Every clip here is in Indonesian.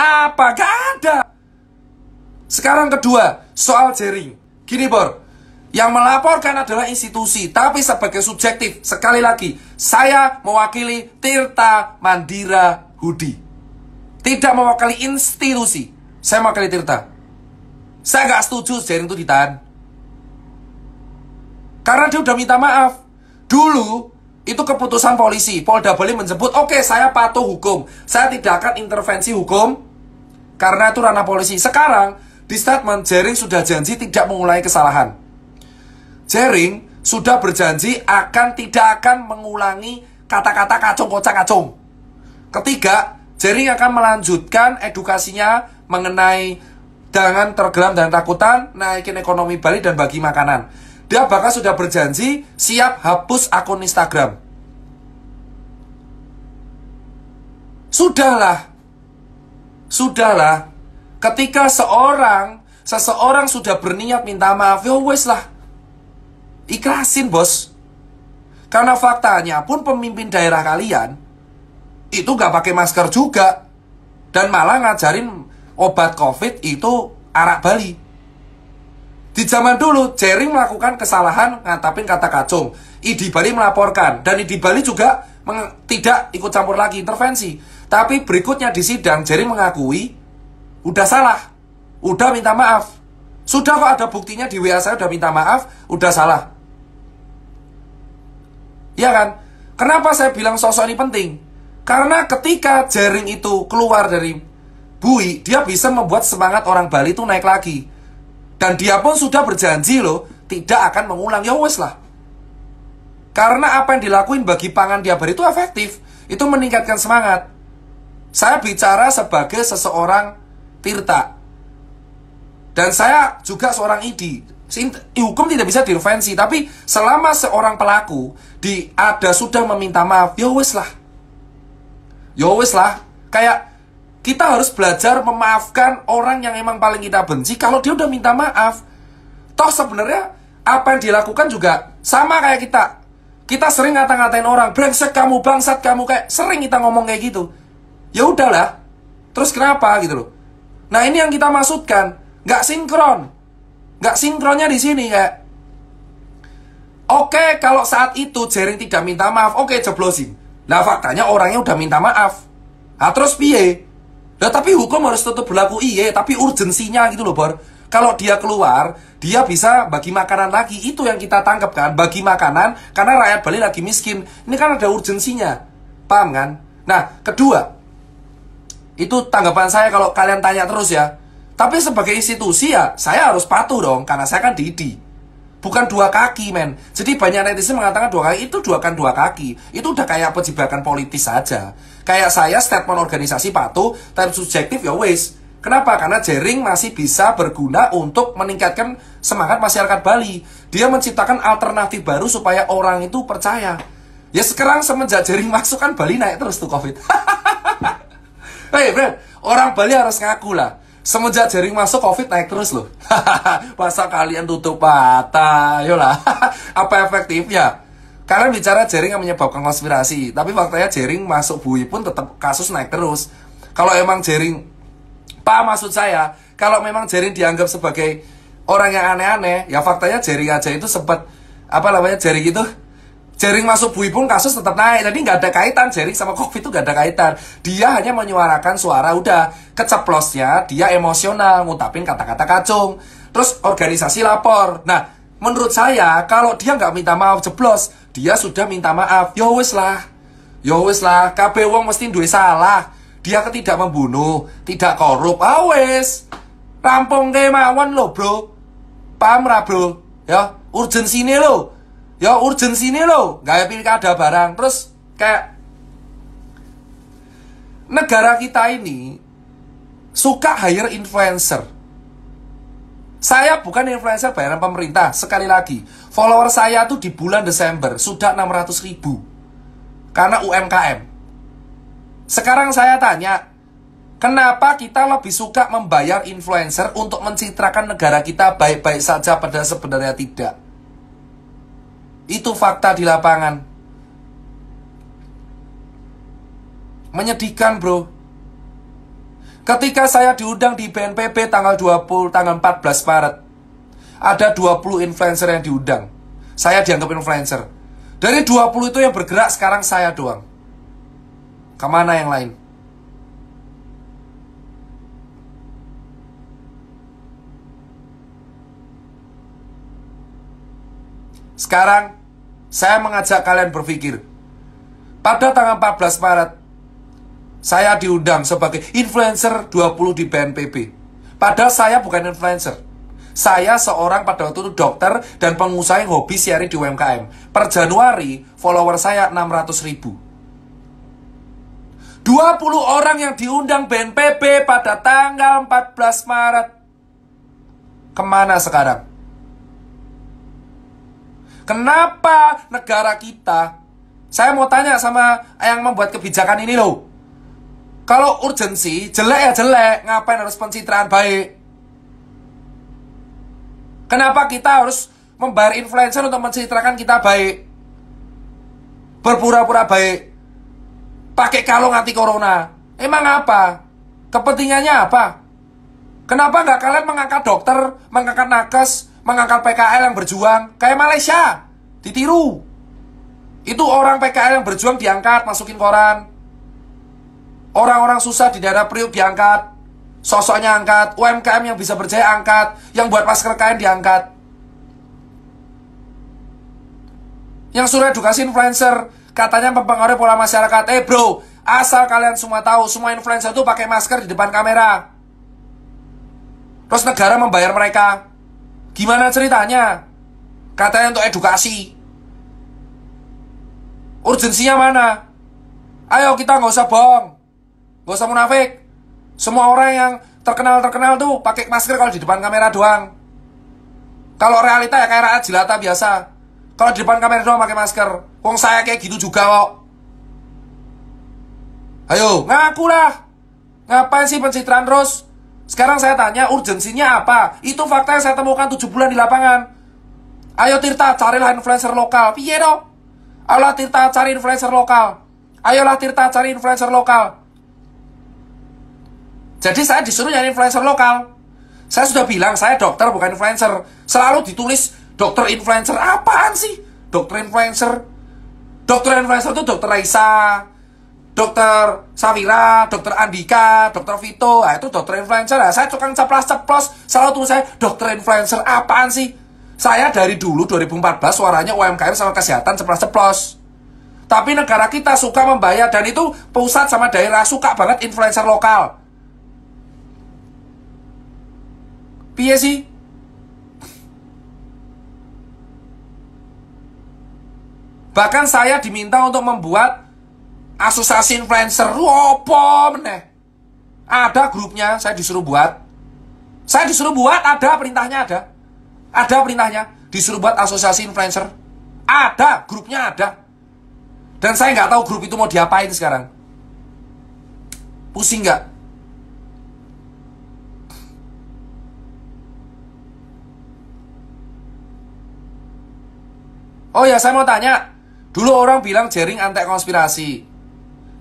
Apa? Gak ada. Sekarang kedua, soal jaring. Gini Bor, yang melaporkan adalah institusi, tapi sebagai subjektif. Sekali lagi, saya mewakili Tirta Mandira Hudi, tidak mewakili institusi. Saya mewakili Tirta. Saya gak setuju jaring itu ditahan, karena dia udah minta maaf. Dulu itu keputusan polisi, Polda Bali menjemput, oke, saya patuh hukum, saya tidak akan intervensi hukum karena itu ranah polisi. Sekarang di statement jaring sudah janji tidak mengulangi kesalahan. Jaring sudah berjanji tidak akan mengulangi kata-kata kacung kocak kacung. Ketiga, jaring akan melanjutkan edukasinya mengenai jangan tergelam dan takutan, naikin ekonomi Bali dan bagi makanan. Dia bahkan sudah berjanji siap hapus akun Instagram. Sudahlah. Ketika seseorang sudah berniat minta maaf, ya wes lah, ikhlasin bos. Karena faktanya pun pemimpin daerah kalian itu gak pakai masker juga, dan malah ngajarin obat COVID itu arak Bali. Di zaman dulu, jaring melakukan kesalahan ngatapin kata kacung. ID Bali melaporkan, dan ID Bali juga tidak ikut campur lagi intervensi. Tapi berikutnya di sidang, jaring mengakui udah salah, udah minta maaf. Sudah kok ada buktinya di WA saya, udah minta maaf, udah salah. Ya kan? Kenapa saya bilang sosok ini penting? Karena ketika jaring itu keluar dari bui, dia bisa membuat semangat orang Bali itu naik lagi. Dan dia pun sudah berjanji loh, tidak akan mengulang. Ya wes lah. Karena apa yang dilakuin bagi pangan tiap hari itu efektif. Itu meningkatkan semangat. Saya bicara sebagai seseorang Tirta. Dan saya juga seorang ID. Hukum tidak bisa direvisi. Tapi selama seorang pelaku sudah meminta maaf, ya wes lah. Ya wes lah. Kayak kita harus belajar memaafkan orang yang emang paling kita benci kalau dia udah minta maaf. Toh sebenarnya apa yang dilakukan juga sama kayak kita. Kita sering ngata-ngatain orang, brengsek kamu, bangsat kamu, kayak sering kita ngomong kayak gitu. Ya udahlah. Terus kenapa gitu loh. Nah, ini yang kita maksudkan, nggak sinkron. Nggak sinkronnya di sini kayak, oke, kalau saat itu jaring tidak minta maaf, oke, jeblosin. Nah, faktanya orangnya udah minta maaf. Nah, terus piye? Nah, tapi hukum harus tetap berlaku, tapi urgensinya gitu loh, Bor. Kalau dia keluar, dia bisa bagi makanan lagi. Itu yang kita tangkap kan, bagi makanan, karena rakyat Bali lagi miskin. Ini kan ada urgensinya. Paham kan? Nah, kedua, itu tanggapan saya kalau kalian tanya terus ya. Tapi sebagai institusi ya, saya harus patuh dong, karena saya kan Didi. Bukan dua kaki, men. Jadi banyak netizen mengatakan dua kaki, itu dua kaki. Itu udah kayak pejebakan politis saja. Kayak saya statement organisasi patuh, tapi subjektif ya wes. Kenapa? Karena jaring masih bisa berguna untuk meningkatkan semangat masyarakat Bali. Dia menciptakan alternatif baru supaya orang itu percaya. Ya sekarang semenjak jaring masuk kan Bali naik terus tuh COVID. Hei friend, orang Bali harus ngaku lah. Semenjak jaring masuk COVID naik terus loh. Masa kalian tutup mata? Yolah. Apa efektifnya? Kalian bicara jaring yang menyebabkan konspirasi, tapi faktanya jaring masuk bui pun tetap kasus naik terus. Kalau emang jaring, maksud saya, kalau memang jaring dianggap sebagai orang yang aneh-aneh, ya faktanya jaring aja itu sempat, jaring itu, jaring masuk bui pun kasus tetap naik. Jadi nggak ada kaitan, jaring sama COVID itu nggak ada kaitan. Dia hanya menyuarakan suara, udah keceplosnya, dia emosional, ngutapin kata-kata kacung. Terus organisasi lapor. Nah, menurut saya, kalau dia nggak minta maaf jeblos, dia sudah minta maaf. Ya wes lah, kabeh wong mesti duwe salah. Dia tidak membunuh, tidak korup. Wes, rampung kemawon lo bro. Paham ra bro? Ya, urgensine lo. Gak pilkada barang. Terus kayak negara kita ini suka hire influencer. Saya bukan influencer bayaran pemerintah. Sekali lagi, follower saya tuh di bulan Desember sudah 600.000 karena UMKM. Sekarang saya tanya, kenapa kita lebih suka membayar influencer untuk mencitrakan negara kita baik-baik saja padahal sebenarnya tidak? Itu fakta di lapangan. Menyedihkan bro. Ketika saya diundang di BNPB tanggal 14 Maret, ada 20 influencer yang diundang. Saya dianggap influencer. Dari 20 itu yang bergerak sekarang saya doang. Kemana yang lain? Sekarang, saya mengajak kalian berpikir. Pada tanggal 14 Maret, saya diundang sebagai influencer 20 di BNPB. Padahal saya bukan influencer. Saya seorang pada waktu itu dokter dan pengusaha yang hobi sharing di UMKM. Per Januari, follower saya 600.000. 20 orang yang diundang BNPB pada tanggal 14 Maret. Kemana sekarang? Kenapa negara kita? Saya mau tanya sama yang membuat kebijakan ini loh. Kalau urgensi, jelek ya jelek. Ngapain harus pencitraan baik? Kenapa kita harus membayar influencer untuk mencitrakan kita baik? Berpura-pura baik. Pakai kalung anti corona. Emang apa? Kepentingannya apa? Kenapa nggak kalian mengangkat dokter, mengangkat nakes, mengangkat PKL yang berjuang? Kayak Malaysia. Ditiru. Itu orang PKL yang berjuang diangkat, masukin koran. Orang-orang susah di daerah Priuk diangkat. Sosoknya angkat. UMKM yang bisa berjaya angkat. Yang buat masker kain diangkat. Yang suruh edukasi influencer katanya mempengaruhi pola masyarakat. Bro, asal kalian semua tahu, semua influencer itu pakai masker di depan kamera. Terus negara membayar mereka. Gimana ceritanya? Katanya untuk edukasi. Urgensinya mana? Ayo kita nggak usah bohong, nggak usah munafik. Semua orang yang terkenal tuh pakai masker kalau di depan kamera doang. Kalau realita ya kayak rakyat jelata biasa. Kalau di depan kamera doang pakai masker. Wong saya kayak gitu juga kok. Ayo ngaku lah. Ngapain sih pencitraan terus? Sekarang saya tanya, urgensinya apa? Itu fakta yang saya temukan 7 bulan di lapangan. Ayo Tirta, carilah influencer lokal. Piye dong? Ayolah Tirta, cari influencer lokal. Ayolah Tirta, cari influencer lokal. Jadi saya disuruh nyari influencer lokal. Saya sudah bilang, saya dokter bukan influencer. Selalu ditulis dokter influencer. Apaan sih dokter influencer? Dokter influencer itu dokter Raisa, dokter Safira, dokter Andika, dokter Vito. Nah, itu dokter influencer. Nah, saya tukang ceplos-ceplos. Selalu tulis saya dokter influencer. Apaan sih? Saya dari dulu 2014 suaranya UMKM sama kesehatan ceplos-ceplos. Tapi negara kita suka membayar. Dan itu pusat sama daerah suka banget influencer lokal. Piye sih? Bahkan saya diminta untuk membuat asosiasi influencer. Apa meneh? Ada grupnya, saya disuruh buat. Saya disuruh buat, ada perintahnya ada. Ada perintahnya, disuruh buat asosiasi influencer. Ada, grupnya ada. Dan saya nggak tahu grup itu mau diapain sekarang. Pusing nggak? Oh ya, saya mau tanya. Dulu orang bilang jaring anti konspirasi.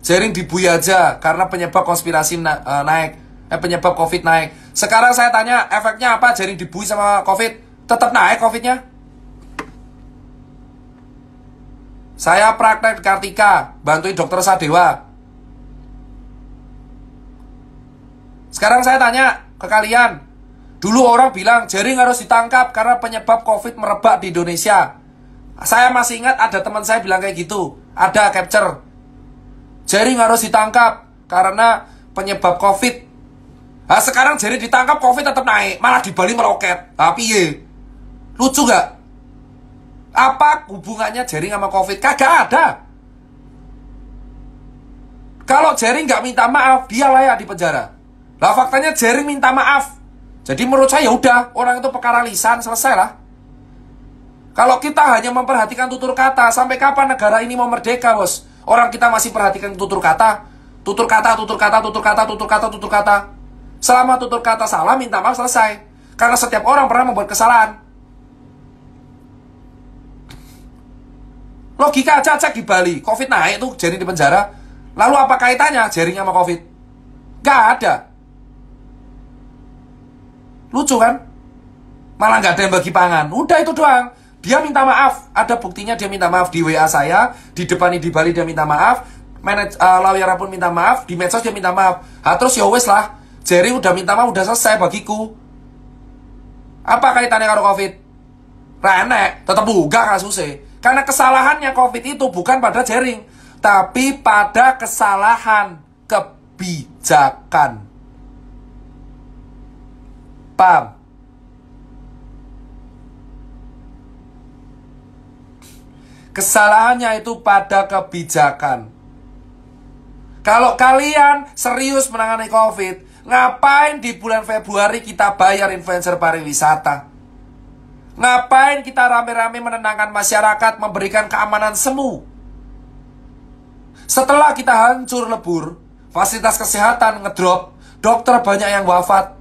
Jaring dibui aja karena penyebab konspirasi naik. Penyebab COVID naik. Sekarang saya tanya, efeknya apa jaring dibui sama COVID? Tetap naik COVID-nya? Saya praktek di Kartika, bantuin dokter Sadewa. Sekarang saya tanya ke kalian. Dulu orang bilang jaring harus ditangkap karena penyebab COVID merebak di Indonesia. Saya masih ingat ada teman saya bilang kayak gitu. Ada capture. Jaring harus ditangkap karena penyebab COVID. Nah, sekarang jaring ditangkap COVID tetap naik. Malah di Bali meroket. Tapi ye, lucu gak? Apa hubungannya jaring sama COVID? Kagak ada. Kalau jaring gak minta maaf, dia layak di penjara. Lah faktanya jaring minta maaf. Jadi menurut saya udah, orang itu perkara lisan, selesai lah. Kalau kita hanya memperhatikan tutur kata, sampai kapan negara ini mau merdeka, bos? Orang kita masih perhatikan tutur kata. Tutur kata, tutur kata, tutur kata, tutur kata, tutur kata. Selama tutur kata salah, minta maaf, selesai. Karena setiap orang pernah membuat kesalahan. Logika aja cek di Bali. COVID naik tuh, jaring di penjara. Lalu apa kaitannya jaring sama COVID? Gak ada. Lucu kan? Malah nggak ada yang bagi pangan. Udah itu doang. Dia minta maaf. Ada buktinya dia minta maaf di WA saya. Di depan di Bali dia minta maaf. Lawyer pun minta maaf. Di medsos dia minta maaf. Terus ya wes lah. Jerry udah minta maaf, udah selesai bagiku. Apa kaitannya karo COVID? Renek, tetap buka kasusnya. Karena kesalahannya COVID itu bukan pada Jering, tapi pada kesalahan kebijakan. Paham? Kesalahannya itu pada kebijakan. Kalau kalian serius menangani COVID, ngapain di bulan Februari kita bayar influencer pariwisata? Ngapain kita rame-rame menenangkan masyarakat, memberikan keamanan semu? Setelah kita hancur lebur, fasilitas kesehatan ngedrop, dokter banyak yang wafat,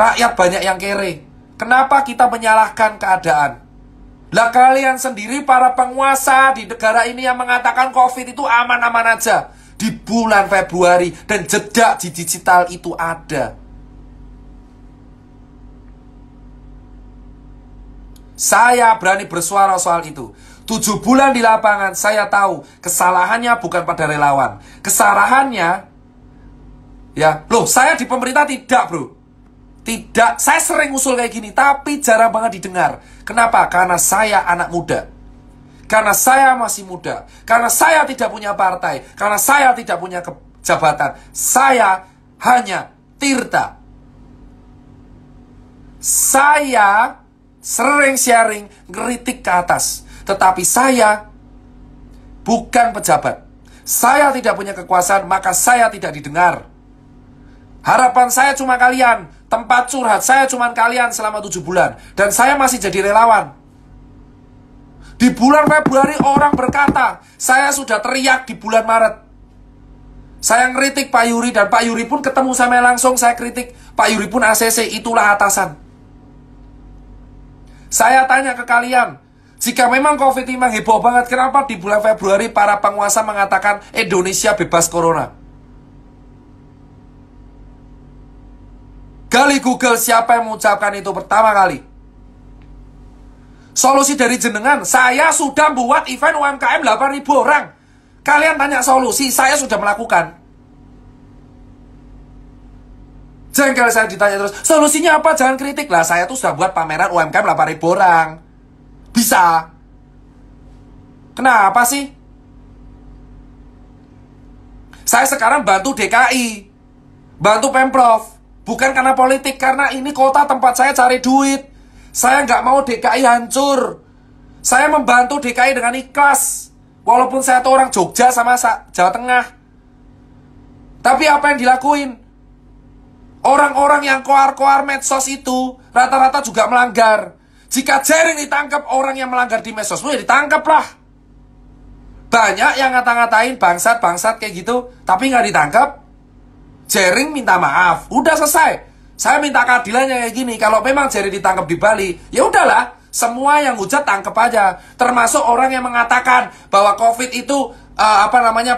rakyat banyak yang kere. Kenapa kita menyalahkan keadaan? Lah kalian sendiri para penguasa di negara ini yang mengatakan COVID itu aman-aman aja di bulan Februari, dan jejak di digital itu ada. Saya berani bersuara soal itu. 7 bulan di lapangan, saya tahu kesalahannya bukan pada relawan. Kesalahannya, ya, loh, saya di pemerintah tidak, bro. Tidak, saya sering usul kayak gini, tapi jarang banget didengar. Kenapa? Karena saya anak muda. Karena saya masih muda. Karena saya tidak punya partai. Karena saya tidak punya jabatan. Saya hanya Tirta. Saya sering sharing, ngeritik ke atas. Tetapi saya bukan pejabat. Saya tidak punya kekuasaan, maka saya tidak didengar. Harapan saya cuma kalian. Tempat curhat saya cuma kalian selama 7 bulan. Dan saya masih jadi relawan. Di bulan Februari orang berkata, saya sudah teriak di bulan Maret. Saya ngeritik Pak Yuri, dan Pak Yuri pun ketemu sama langsung, saya kritik. Pak Yuri pun ACC, itulah atasan. Saya tanya ke kalian, jika memang COVID memang heboh banget, kenapa di bulan Februari para penguasa mengatakan Indonesia bebas corona? Gali Google siapa yang mengucapkan itu pertama kali. Solusi dari jenengan, saya sudah buat event UMKM 8.000 orang. Kalian tanya solusi, saya sudah melakukan. Jengkel saya ditanya terus, solusinya apa? Jangan kritik lah. Saya tuh sudah buat pameran UMKM 8.000 orang. Bisa. Kenapa sih? Saya sekarang bantu DKI, bantu Pemprov. Bukan karena politik, karena ini kota tempat saya cari duit. Saya nggak mau DKI hancur. Saya membantu DKI dengan ikhlas. Walaupun saya tuh orang Jogja sama Jawa Tengah. Tapi apa yang dilakuin? Orang-orang yang koar-koar medsos itu rata-rata juga melanggar. Jika Jering ditangkap orang yang melanggar di medsos, ya ditangkap lah. Banyak yang ngata-ngatain bangsat-bangsat kayak gitu, tapi nggak ditangkap. Jering minta maaf, udah selesai. Saya minta keadilannya kayak gini. Kalau memang Jering ditangkap di Bali, ya udahlah, semua yang hujat tangkap aja. Termasuk orang yang mengatakan bahwa COVID itu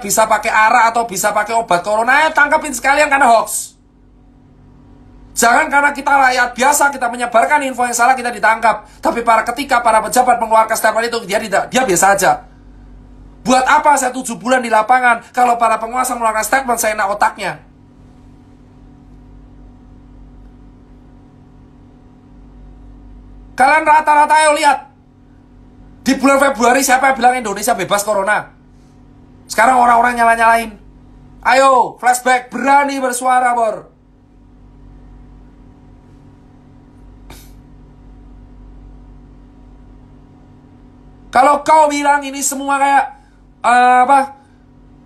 bisa pakai ARA atau bisa pakai obat corona, ya tangkapin sekalian karena hoax. Jangan karena kita rakyat biasa, kita menyebarkan info yang salah, kita ditangkap. Tapi ketika para pejabat mengeluarkan statement itu, dia biasa aja. Buat apa saya 7 bulan di lapangan kalau para penguasa mengeluarkan statement, saya enak otaknya. Kalian rata-rata ayo lihat. Di bulan Februari siapa yang bilang Indonesia bebas corona? Sekarang orang-orang nyala-nyalain. Ayo, flashback, berani bersuara, Bor. Kalau kau bilang ini semua kayak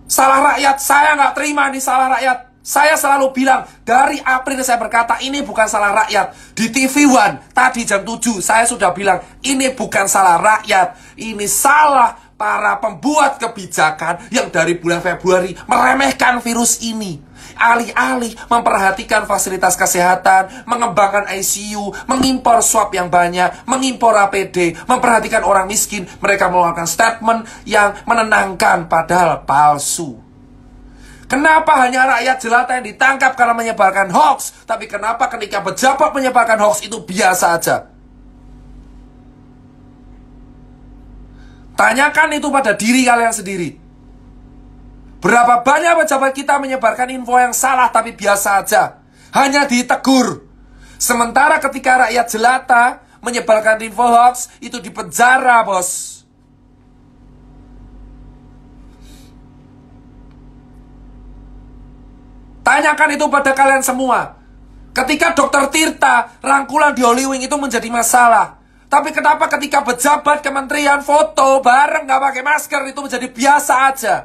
salah rakyat, saya nggak terima ini salah rakyat. Saya selalu bilang, dari April saya berkata, ini bukan salah rakyat. Di TV One, tadi jam 7, saya sudah bilang, ini bukan salah rakyat. Ini salah para pembuat kebijakan yang dari bulan Februari meremehkan virus ini. Alih-alih memperhatikan fasilitas kesehatan, mengembangkan ICU, mengimpor swab yang banyak, mengimpor APD, memperhatikan orang miskin, mereka mengeluarkan statement yang menenangkan padahal palsu. Kenapa hanya rakyat jelata yang ditangkap karena menyebarkan hoax? Tapi kenapa ketika pejabat menyebarkan hoax itu biasa aja? Tanyakan itu pada diri kalian sendiri. Berapa banyak pejabat kita menyebarkan info yang salah tapi biasa aja, hanya ditegur. Sementara ketika rakyat jelata menyebarkan info hoax, itu dipenjara, bos. Tanyakan itu pada kalian semua. Ketika Dr. Tirta rangkulan di Holy Wing itu menjadi masalah. Tapi kenapa ketika pejabat kementerian foto bareng gak pakai masker itu menjadi biasa aja?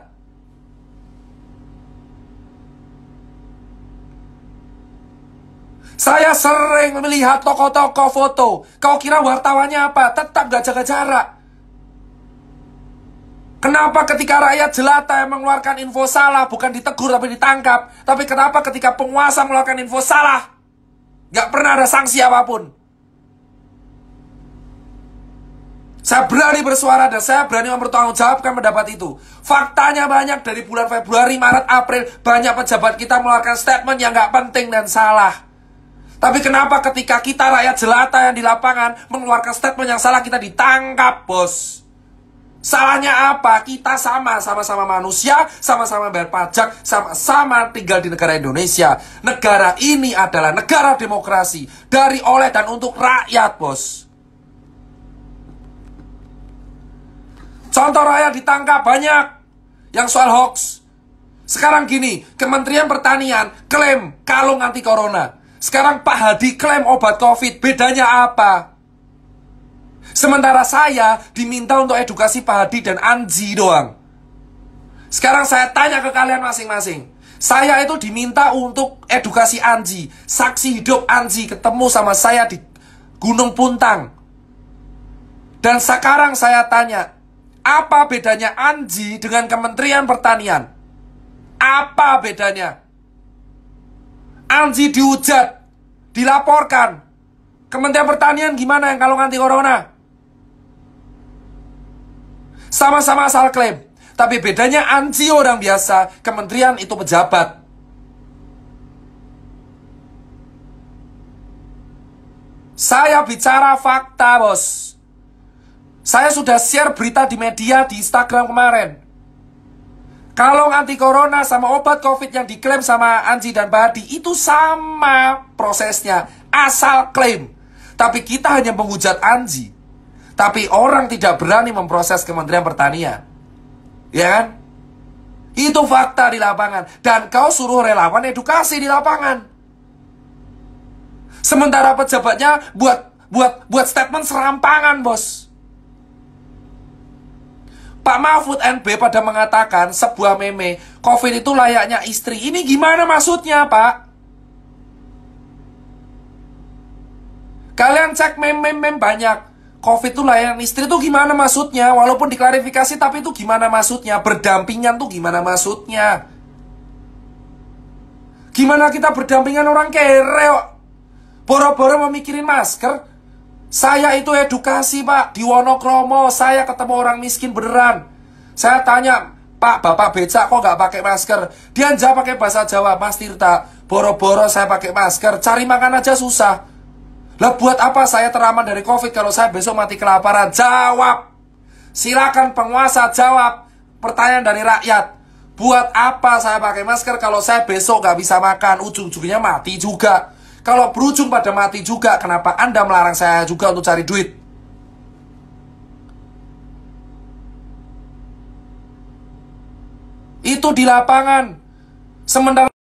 Saya sering melihat toko-toko foto. Kau kira wartawannya apa? Tetap gak jaga jarak. Kenapa ketika rakyat jelata yang mengeluarkan info salah bukan ditegur tapi ditangkap? Tapi kenapa ketika penguasa mengeluarkan info salah gak pernah ada sanksi apapun? Saya berani bersuara dan saya berani mempertanggungjawabkan pendapat itu. Faktanya banyak dari bulan Februari, Maret, April, banyak pejabat kita mengeluarkan statement yang gak penting dan salah. Tapi kenapa ketika kita rakyat jelata yang di lapangan mengeluarkan statement yang salah kita ditangkap, bos? Salahnya apa? Kita sama-sama manusia, sama-sama bayar pajak, sama-sama tinggal di negara Indonesia. Negara ini adalah negara demokrasi, dari, oleh, dan untuk rakyat, bos. Contoh rakyat ditangkap banyak yang soal hoax. Sekarang gini, Kementerian Pertanian klaim kalung anti corona. Sekarang Pak Hadi klaim obat COVID. Bedanya apa? Sementara saya diminta untuk edukasi Pak Hadi dan Anji doang. Sekarang saya tanya ke kalian masing-masing. Saya itu diminta untuk edukasi Anji, saksi hidup Anji ketemu sama saya di Gunung Puntang. Dan sekarang saya tanya, apa bedanya Anji dengan Kementerian Pertanian? Apa bedanya? Anji dihujat, dilaporkan. Kementerian Pertanian gimana yang kalung anti corona? Sama-sama asal klaim. Tapi bedanya Anji orang biasa, kementerian itu pejabat. Saya bicara fakta, bos. Saya sudah share berita di media, di Instagram kemarin. Kalung anti corona sama obat COVID yang diklaim sama Anji dan Badi itu sama prosesnya, asal klaim. Tapi kita hanya menghujat Anji. Tapi orang tidak berani memproses Kementerian Pertanian. Ya kan? Itu fakta di lapangan. Dan kau suruh relawan edukasi di lapangan. Sementara pejabatnya buat statement serampangan, bos. Pak Mahfud NB pada mengatakan sebuah meme, COVID itu layaknya istri. Ini gimana maksudnya, Pak? Kalian cek meme-meme banyak. COVID itu layaknya istri itu gimana maksudnya? Walaupun diklarifikasi, tapi itu gimana maksudnya? Berdampingan tuh gimana maksudnya? Gimana kita berdampingan orang kere kok? Boro-boro memikirin masker. Saya itu edukasi, Pak, di Wonokromo. Saya ketemu orang miskin beneran. Saya tanya, Pak, Bapak becak kok gak pakai masker? Dia jawab pakai bahasa Jawa, Mas Tirta, boro-boro saya pakai masker, cari makan aja susah. Lah buat apa saya teraman dari COVID kalau saya besok mati kelaparan? Jawab. Silakan penguasa jawab pertanyaan dari rakyat. Buat apa saya pakai masker kalau saya besok gak bisa makan? Ujung-ujungnya mati juga. Kalau berujung pada mati juga, kenapa Anda melarang saya juga untuk cari duit? Itu di lapangan. Sementara